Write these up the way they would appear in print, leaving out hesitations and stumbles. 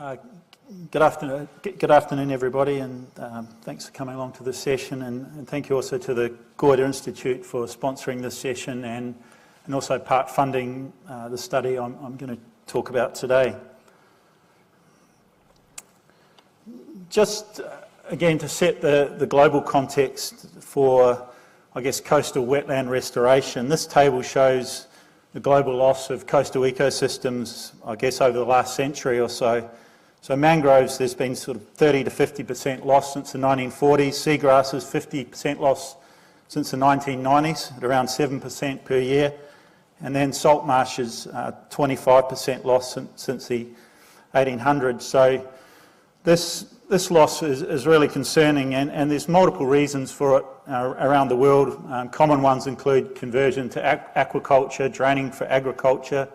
Uh, Good afternoon, everybody, and thanks for coming along to this session. And thank you also to the Goyder Institute for sponsoring this session and also part funding the study I'm going to talk about today. Just again to set the global context for, I guess, coastal wetland restoration. This table shows the global loss of coastal ecosystems, I guess, over the last century or so. So mangroves, there's been sort of 30 to 50% loss since the 1940s. Seagrasses, 50% loss since the 1990s, at around 7% per year. And then salt marshes, 25% loss since the 1800s. So this loss is really concerning, and there's multiple reasons for it around the world. Common ones include conversion to aquaculture, draining for agriculture,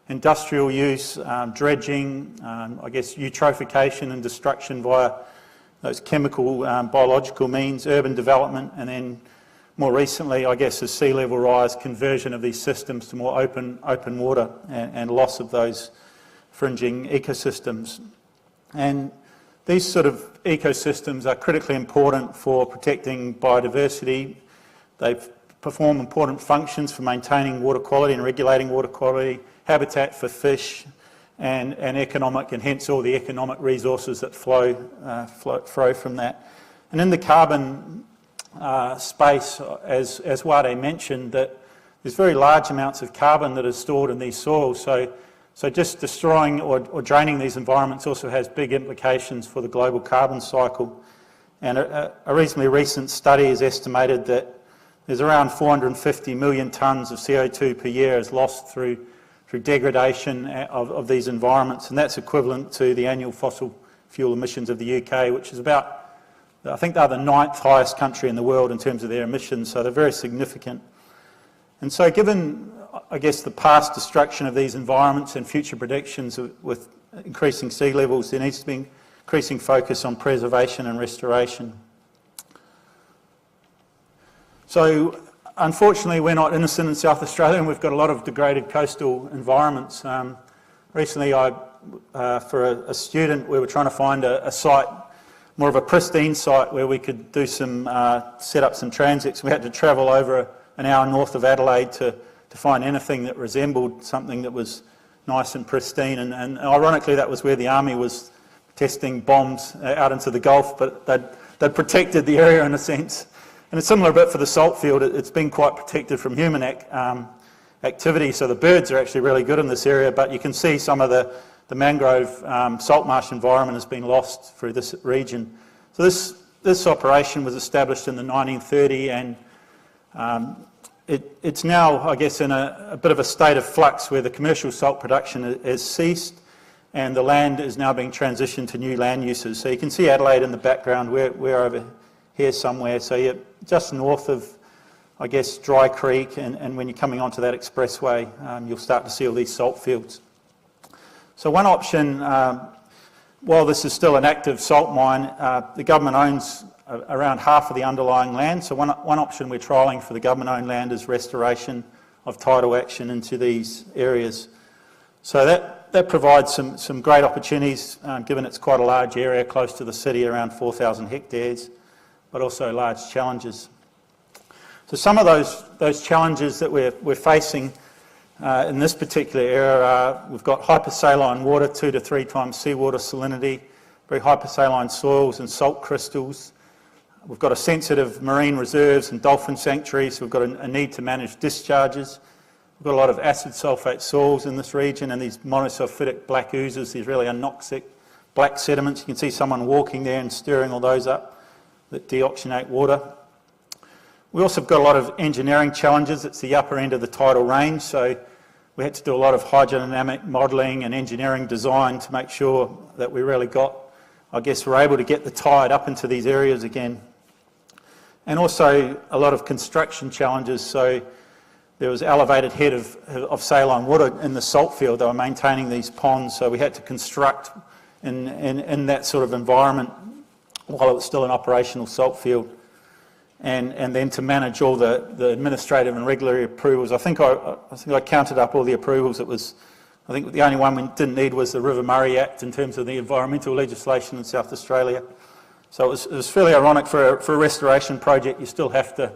industrial use, dredging, I guess eutrophication and destruction via those chemical, biological means, urban development, and then more recently, I guess, as sea level rise, conversion of these systems to more open water and loss of those fringing ecosystems. And these sort of ecosystems are critically important for protecting biodiversity. They perform important functions for maintaining water quality and regulating water quality, habitat for fish, and economic, and hence all the economic resources that flow from that. And in the carbon space, as Wade mentioned, that there's very large amounts of carbon that is stored in these soils. So just destroying or draining these environments also has big implications for the global carbon cycle. And a reasonably recent study has estimated that there's around 450 million tonnes of CO2 per year is lost through degradation of these environments, and that's equivalent to the annual fossil fuel emissions of the UK, which is about, I think they're the 9th highest country in the world in terms of their emissions, so they're very significant. And so given, I guess, the past destruction of these environments and future predictions with increasing sea levels, there needs to be increasing focus on preservation and restoration. So unfortunately, we're not innocent in South Australia, and we've got a lot of degraded coastal environments. Recently, for a student, we were trying to find a site, more of a pristine site, where we could do set up some transits. We had to travel over an hour north of Adelaide to find anything that resembled something that was nice and pristine. And ironically, that was where the army was testing bombs out into the Gulf, but they'd protected the area in a sense. And it's similar a bit for the salt field. It's been quite protected from human activity, so the birds are actually really good in this area, but you can see some of the mangrove salt marsh environment has been lost through this region. So this operation was established in the 1930s, and it's now, I guess, in a bit of a state of flux where the commercial salt production has ceased and the land is now being transitioned to new land uses. So you can see Adelaide in the background. We're over here somewhere, so you're just north of, I guess, Dry Creek, and when you're coming onto that expressway, you'll start to see all these salt fields. So one option, while this is still an active salt mine, the government owns around half of the underlying land, so one option we're trialling for the government-owned land is restoration of tidal action into these areas. So that provides some great opportunities, given it's quite a large area close to the city, around 4,000 hectares, but also large challenges. So some of those challenges that we're facing in this particular area are, we've got hypersaline water, 2 to 3 times seawater salinity, very hypersaline soils and salt crystals. We've got a sensitive marine reserves and dolphin sanctuaries, so we've got a need to manage discharges. We've got a lot of acid sulphate soils in this region, and these monosulfidic black oozes, these really anoxic black sediments. You can see someone walking there and stirring all those up that deoxygenate water. We also have got a lot of engineering challenges. It's the upper end of the tidal range, so we had to do a lot of hydrodynamic modelling and engineering design to make sure that we really got, I guess, we're able to get the tide up into these areas again. And also a lot of construction challenges, so there was elevated head of saline water in the salt field. They were maintaining these ponds, so we had to construct in that sort of environment while it was still an operational salt field. And then to manage all the administrative and regulatory approvals. I think I counted up all the approvals. It was I think the only one we didn't need was the River Murray Act in terms of the environmental legislation in South Australia. So it was fairly ironic for a restoration project. You still have to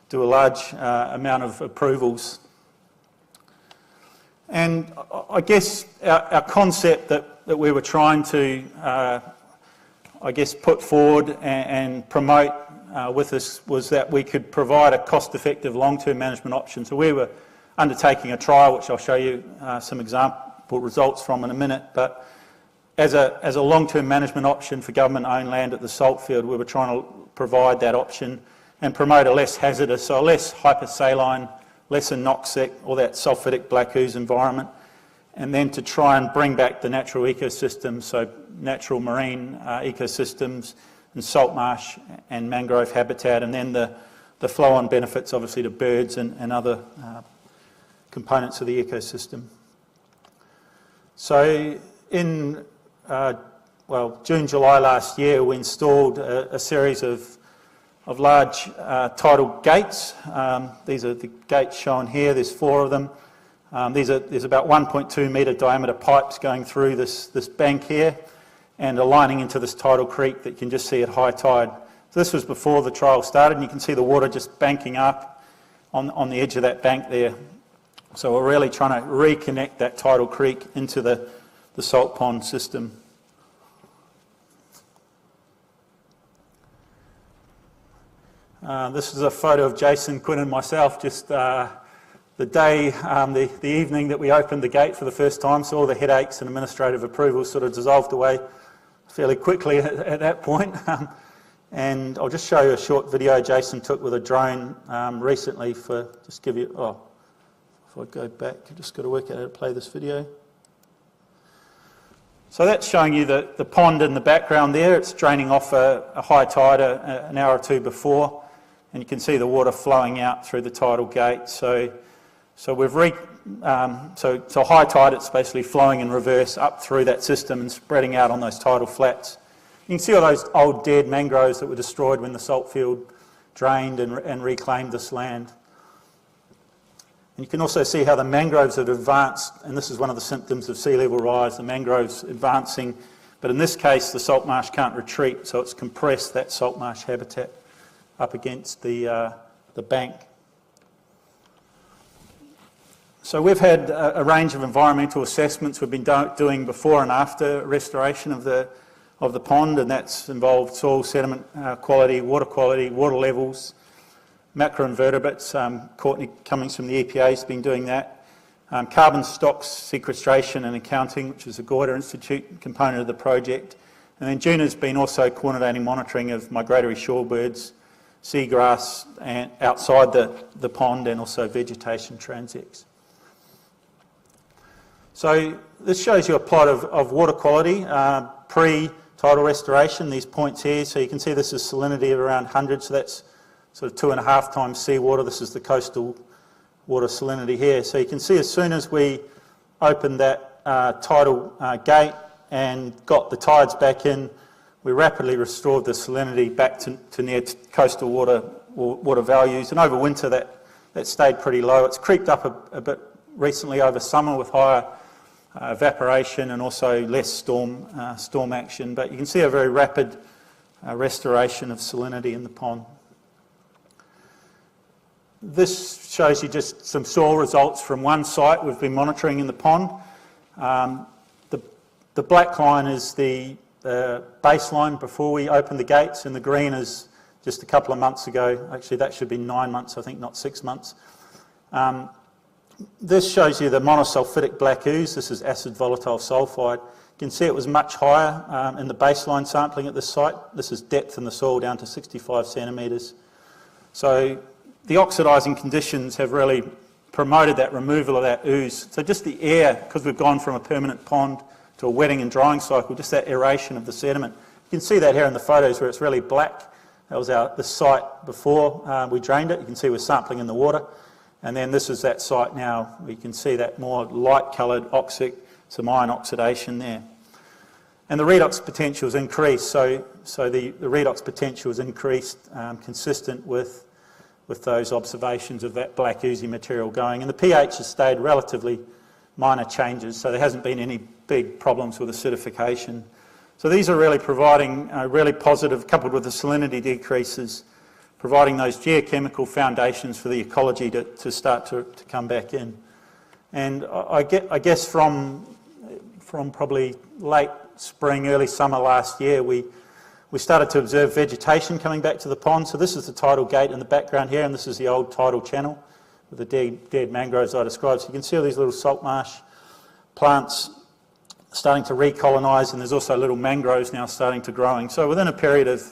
do a large amount of approvals. And I guess our concept that we were trying to, I guess, put forward and promote with this was that we could provide a cost-effective long-term management option. So we were undertaking a trial, which I'll show you some example results from in a minute, but as a long-term management option for government-owned land at the salt field, we were trying to provide that option and promote a less hazardous, so a less hypersaline, less anoxic, or that sulphitic black ooze environment, and then to try and bring back the natural ecosystems, so natural marine ecosystems and salt marsh and mangrove habitat, and then the flow-on benefits obviously to birds and other components of the ecosystem. So in June, July last year, we installed a series of large tidal gates. These are the gates shown here. There's 4 of them. There's about 1.2 metre diameter pipes going through this bank here and aligning into this tidal creek that you can just see at high tide. So this was before the trial started, and you can see the water just banking up on the edge of that bank there. So we're really trying to reconnect that tidal creek into the salt pond system. This is a photo of Jason, Quinn and myself just the day, the evening that we opened the gate for the first time, so all the headaches and administrative approvals sort of dissolved away fairly quickly at that point. And I'll just show you a short video Jason took with a drone recently for, just give you, if I go back, I've just got to work out how to play this video. So that's showing you the pond in the background there. It's draining off a high tide an hour or two before, and you can see the water flowing out through the tidal gate. So we've so high tide, it's basically flowing in reverse up through that system and spreading out on those tidal flats. You can see all those old dead mangroves that were destroyed when the salt field drained and reclaimed this land. And you can also see how the mangroves have advanced, and this is one of the symptoms of sea level rise, the mangroves advancing, but in this case the salt marsh can't retreat, so it's compressed that salt marsh habitat up against the bank. So we've had a range of environmental assessments we've been doing before and after restoration of the pond, and that's involved soil sediment quality, water levels, macroinvertebrates. Courtney Cummings from the EPA has been doing that. Carbon stocks, sequestration and accounting, which is a Goyder Institute component of the project. And then Juna's been also coordinating monitoring of migratory shorebirds, seagrass and outside the pond, and also vegetation transects. So this shows you a plot of water quality pre-tidal restoration, these points here. So you can see this is salinity of around 100, so that's sort of 2.5 times seawater. This is the coastal water salinity here. So you can see as soon as we opened that tidal gate and got the tides back in, we rapidly restored the salinity back to near coastal water values. And over winter that stayed pretty low. It's creeped up a bit recently over summer with higher evaporation and also less storm action. But you can see a very rapid restoration of salinity in the pond. This shows you just some soil results from one site we've been monitoring in the pond. The black line is the baseline before we opened the gates, and the green is just a couple of months ago. Actually, that should be 9 months, I think, not 6 months. This shows you the monosulfidic black ooze. This is acid volatile sulfide. You can see it was much higher in the baseline sampling at this site. This is depth in the soil down to 65 centimetres. So the oxidising conditions have really promoted that removal of that ooze. So just the air, because we've gone from a permanent pond to a wetting and drying cycle, just that aeration of the sediment. You can see that here in the photos where it's really black. That was the site before we drained it. You can see we're sampling in the water. And then this is that site now. We can see that more light coloured oxic, some ion oxidation there. And the redox potential has increased. So the redox potential has increased consistent with those observations of that black oozy material going. And the pH has stayed relatively minor changes, so there hasn't been any big problems with acidification. So these are really providing really positive, coupled with the salinity decreases, providing those geochemical foundations for the ecology to start to come back in. And I guess from probably late spring, early summer last year, we started to observe vegetation coming back to the pond. So this is the Tidal Gate in the background here, and this is the old tidal channel with the dead mangroves I described. So you can see all these little salt marsh plants starting to recolonise, and there's also little mangroves now starting to growing. So within a period of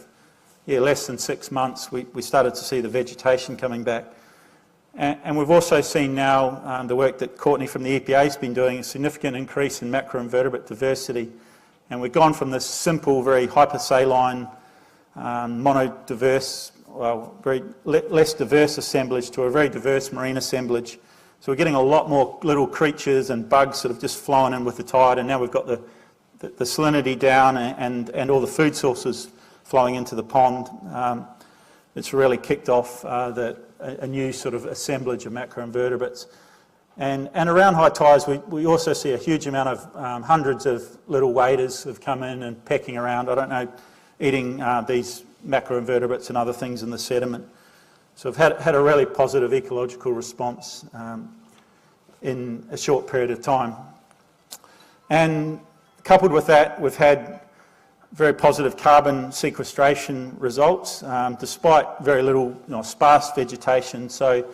less than 6 months, we started to see the vegetation coming back. And we've also seen now the work that Courtney from the EPA has been doing, a significant increase in macroinvertebrate diversity. And we've gone from this simple, very hypersaline, monodiverse, very less diverse assemblage to a very diverse marine assemblage. So we're getting a lot more little creatures and bugs sort of just flowing in with the tide, and now we've got the salinity down and all the food sources flowing into the pond. It's really kicked off a new sort of assemblage of macroinvertebrates. And around high tides, we also see a huge amount of hundreds of little waders have come in and pecking around, I don't know, eating these macroinvertebrates and other things in the sediment. So we've had a really positive ecological response in a short period of time. And coupled with that, we've had very positive carbon sequestration results, despite very little sparse vegetation. So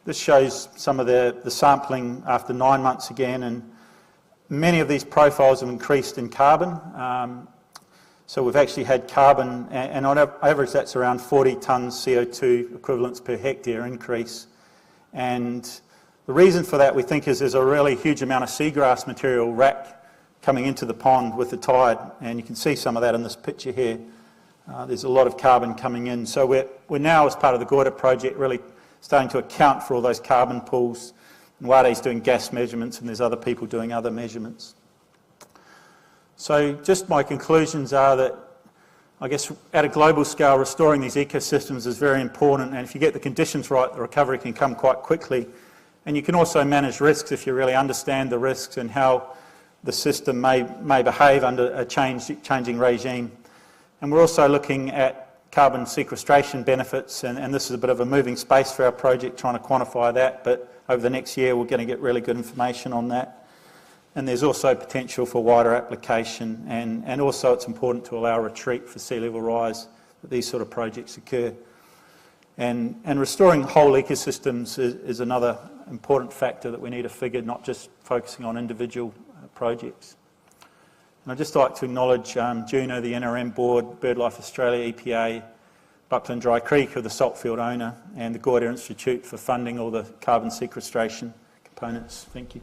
this shows some of the sampling after 9 months again, and many of these profiles have increased in carbon. So we've actually had carbon, and on average that's around 40 tonnes CO2 equivalents per hectare increase. And the reason for that, we think, is there's a really huge amount of seagrass material rack coming into the pond with the tide, and you can see some of that in this picture here. There's a lot of carbon coming in. So we're now, as part of the Goyder project, really starting to account for all those carbon pools. And Wade's doing gas measurements, and there's other people doing other measurements. So just my conclusions are that, I guess, at a global scale, restoring these ecosystems is very important, and if you get the conditions right, the recovery can come quite quickly. And you can also manage risks if you really understand the risks and how the system may behave under a changing regime. And we're also looking at carbon sequestration benefits, and this is a bit of a moving space for our project, trying to quantify that, but over the next year we're going to get really good information on that. And there's also potential for wider application, and also it's important to allow retreat for sea level rise, that these sort of projects occur. And restoring whole ecosystems is another important factor that we need to figure, not just focusing on individual projects. And I'd just like to acknowledge Juno, the NRM board, BirdLife Australia, EPA, Buckland Dry Creek, who are the saltfield owner, and the Goyder Institute for funding all the carbon sequestration components. Thank you.